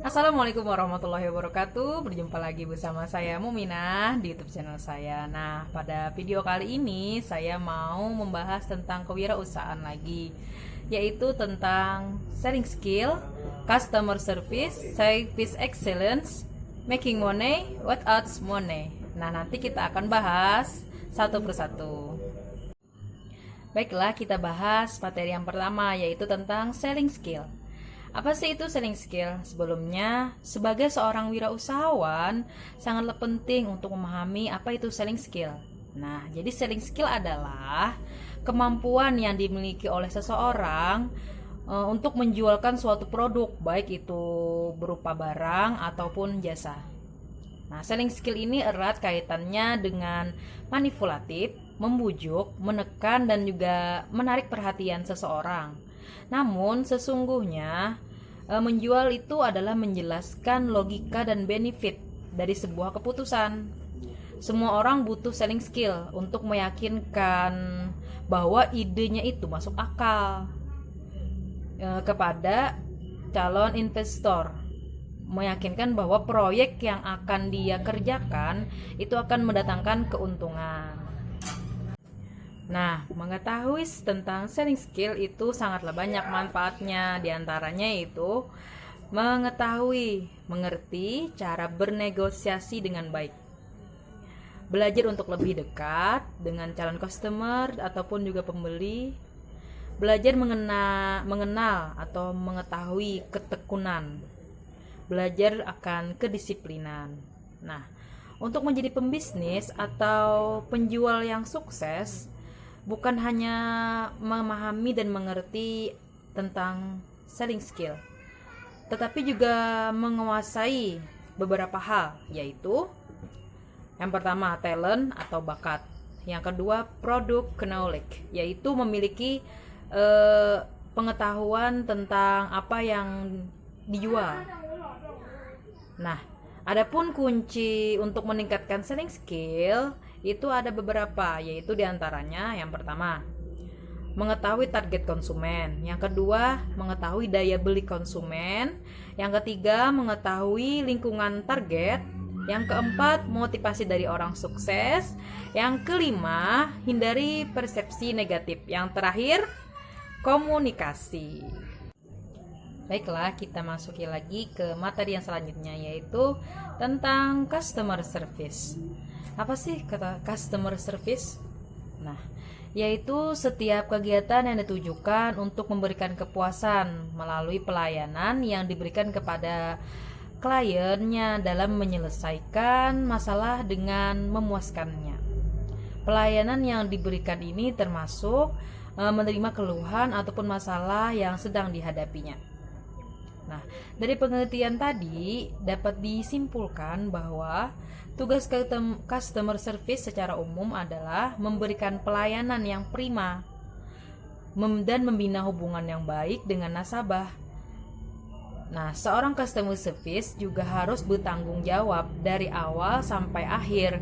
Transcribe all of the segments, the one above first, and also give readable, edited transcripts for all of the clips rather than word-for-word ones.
Assalamualaikum warahmatullahi wabarakatuh. Berjumpa lagi bersama saya Muminah di YouTube channel saya. Nah, pada video kali ini saya mau membahas tentang kewirausahaan lagi, yaitu tentang selling skill, customer service, service excellence, making money without money. Nah, nanti kita akan bahas satu persatu. Baiklah, kita bahas materi yang pertama, yaitu tentang selling skill. Apa sih itu selling skill? Sebelumnya, sebagai seorang wirausahawan, sangatlah penting untuk memahami apa itu selling skill. Nah, jadi selling skill adalah kemampuan yang dimiliki oleh seseorang untuk menjualkan suatu produk, baik itu berupa barang ataupun jasa. Nah, selling skill ini erat kaitannya dengan manipulatif, membujuk, menekan, dan juga menarik perhatian seseorang. Namun sesungguhnya menjual itu adalah menjelaskan logika dan benefit dari sebuah keputusan. Semua orang butuh selling skill untuk meyakinkan bahwa idenya itu masuk akal kepada calon investor. Meyakinkan bahwa proyek yang akan dia kerjakan itu akan mendatangkan keuntungan. Nah, mengetahui tentang selling skill itu sangatlah banyak manfaatnya. Di antaranya itu mengerti cara bernegosiasi dengan baik, belajar untuk lebih dekat dengan calon customer ataupun juga pembeli, belajar mengenal atau mengetahui ketekunan, belajar akan kedisiplinan. Nah, untuk menjadi pembisnis atau penjual yang sukses, bukan hanya memahami dan mengerti tentang selling skill, tetapi juga menguasai beberapa hal, yaitu yang pertama talent atau bakat, yang kedua product knowledge, yaitu memiliki pengetahuan tentang apa yang dijual. Nah, adapun kunci untuk meningkatkan selling skill itu ada beberapa, yaitu diantaranya yang pertama mengetahui target konsumen, yang kedua mengetahui daya beli konsumen, yang ketiga mengetahui lingkungan target, yang keempat motivasi dari orang sukses, yang kelima hindari persepsi negatif, yang terakhir komunikasi. Baiklah, kita masuki lagi ke materi yang selanjutnya, yaitu tentang customer service. Apa sih kata customer service? Nah, yaitu setiap kegiatan yang ditujukan untuk memberikan kepuasan melalui pelayanan yang diberikan kepada kliennya dalam menyelesaikan masalah dengan memuaskannya. Pelayanan yang diberikan ini termasuk menerima keluhan ataupun masalah yang sedang dihadapinya. Nah, dari pengertian tadi dapat disimpulkan bahwa tugas customer service secara umum adalah memberikan pelayanan yang prima dan membina hubungan yang baik dengan nasabah. Nah, seorang customer service juga harus bertanggung jawab dari awal sampai akhir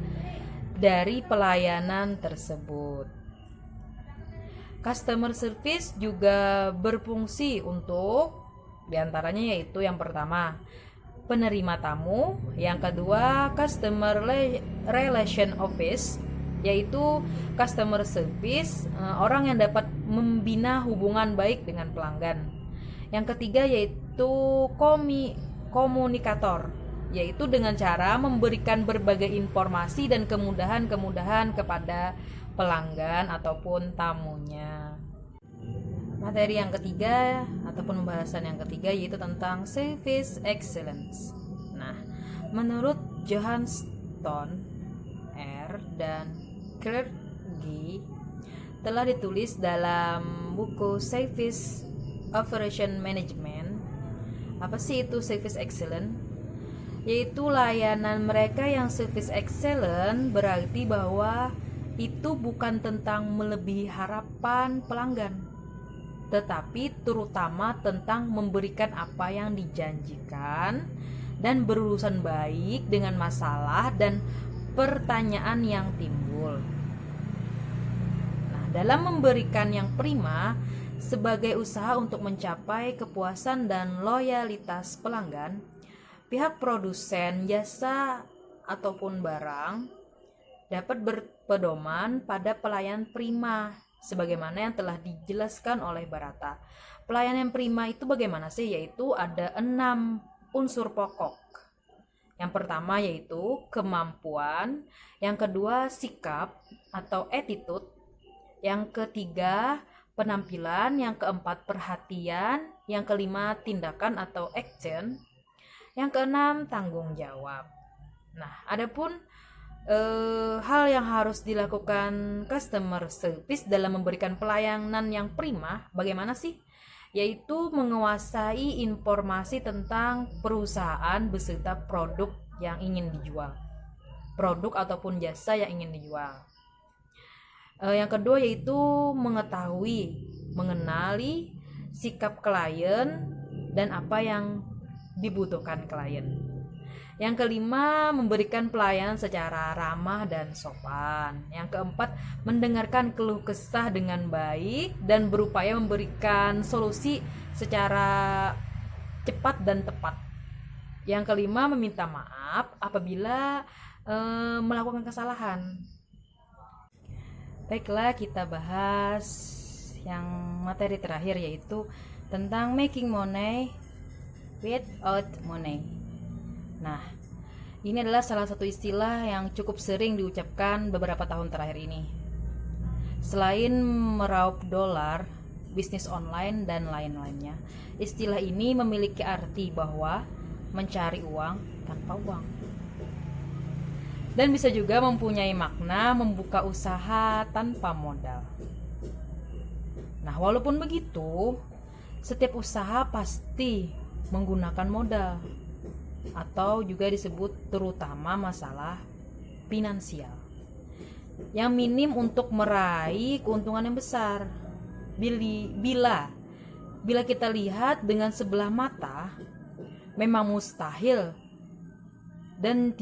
dari pelayanan tersebut. Customer service juga berfungsi untuk diantaranya yaitu yang pertama penerima tamu, yang kedua customer relation office, yaitu customer service orang yang dapat membina hubungan baik dengan pelanggan. Yang ketiga yaitu komunikator, yaitu dengan cara memberikan berbagai informasi dan kemudahan-kemudahan kepada pelanggan ataupun tamunya. Materi yang ketiga ataupun pembahasan yang ketiga yaitu tentang service excellence. Nah, menurut Johansson R dan Claire G telah ditulis dalam buku Service Operation Management. Apa sih itu service excellence? Yaitu layanan mereka yang service excellent berarti bahwa itu bukan tentang melebihi harapan pelanggan, tetapi terutama tentang memberikan apa yang dijanjikan dan berurusan baik dengan masalah dan pertanyaan yang timbul. Nah, dalam memberikan yang prima sebagai usaha untuk mencapai kepuasan dan loyalitas pelanggan, pihak produsen jasa ataupun barang dapat berpedoman pada pelayanan prima sebagaimana yang telah dijelaskan oleh Barata. Pelayanan prima itu bagaimana sih? Yaitu ada 6 unsur pokok. Yang pertama yaitu kemampuan, yang kedua sikap atau attitude, yang ketiga penampilan, yang keempat perhatian, yang kelima tindakan atau action, yang keenam tanggung jawab. Nah, adapun hal yang harus dilakukan customer service dalam memberikan pelayanan yang prima, bagaimana sih? Yaitu menguasai informasi tentang perusahaan beserta produk yang ingin dijual, produk ataupun jasa yang ingin dijual. Yang kedua yaitu mengenali sikap klien dan apa yang dibutuhkan klien. Yang kelima, memberikan pelayanan secara ramah dan sopan. Yang keempat, mendengarkan keluh kesah dengan baik dan berupaya memberikan solusi secara cepat dan tepat. Yang kelima, meminta maaf apabila melakukan kesalahan. Baiklah, kita bahas yang materi terakhir yaitu tentang making money without money. Nah, ini adalah salah satu istilah yang cukup sering diucapkan beberapa tahun terakhir ini. Selain meraup dolar, bisnis online, dan lain-lainnya, istilah ini memiliki arti bahwa mencari uang tanpa uang. Dan bisa juga mempunyai makna membuka usaha tanpa modal. Nah, walaupun begitu, setiap usaha pasti menggunakan modal atau juga disebut terutama masalah finansial yang minim untuk meraih keuntungan yang besar. Bila kita lihat dengan sebelah mata, memang mustahil dan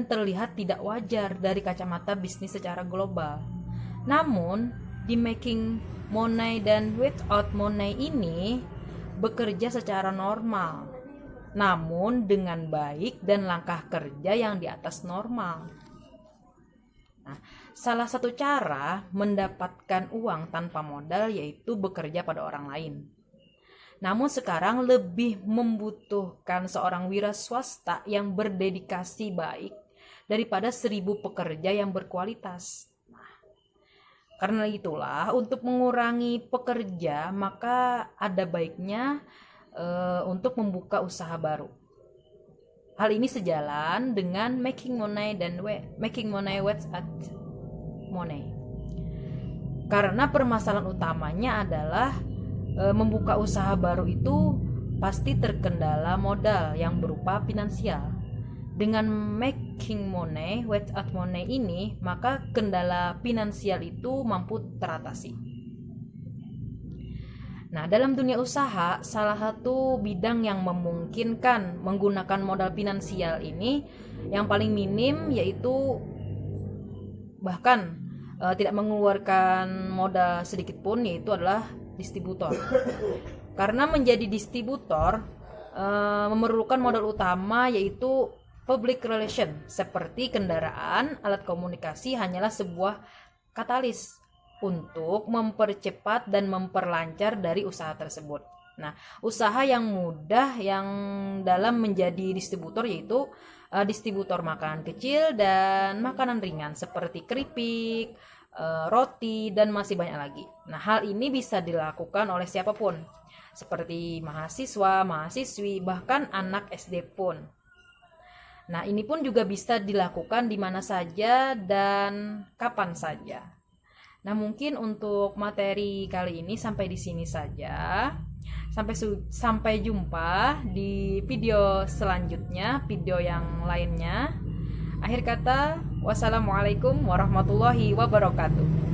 terlihat tidak wajar dari kacamata bisnis secara global. Namun, di making money dan without money ini bekerja secara normal, namun dengan baik dan langkah kerja yang di atas normal. Nah, salah satu cara mendapatkan uang tanpa modal yaitu bekerja pada orang lain. Namun sekarang lebih membutuhkan seorang wira swasta yang berdedikasi baik daripada 1000 pekerja yang berkualitas. Nah, karena itulah untuk mengurangi pekerja maka ada baiknya untuk membuka usaha baru. Hal ini sejalan dengan making money without money. Karena permasalahan utamanya adalah membuka usaha baru itu pasti terkendala modal yang berupa finansial. Dengan making money without money ini, maka kendala finansial itu mampu teratasi. Nah, dalam dunia usaha, salah satu bidang yang memungkinkan menggunakan modal finansial ini yang paling minim yaitu bahkan tidak mengeluarkan modal sedikit pun, yaitu adalah distributor. Karena menjadi distributor memerlukan modal utama yaitu public relation, seperti kendaraan, alat komunikasi hanyalah sebuah katalis untuk mempercepat dan memperlancar dari usaha tersebut. Nah, usaha yang mudah yang dalam menjadi distributor yaitu distributor makanan kecil dan makanan ringan seperti keripik, roti, dan masih banyak lagi. Nah, hal ini bisa dilakukan oleh siapapun, seperti mahasiswa, mahasiswi, bahkan anak SD pun. Nah, ini pun juga bisa dilakukan di mana saja dan kapan saja. Nah, mungkin untuk materi kali ini sampai di sini saja. Sampai jumpa di video selanjutnya, video yang lainnya. Akhir kata, wassalamualaikum warahmatullahi wabarakatuh.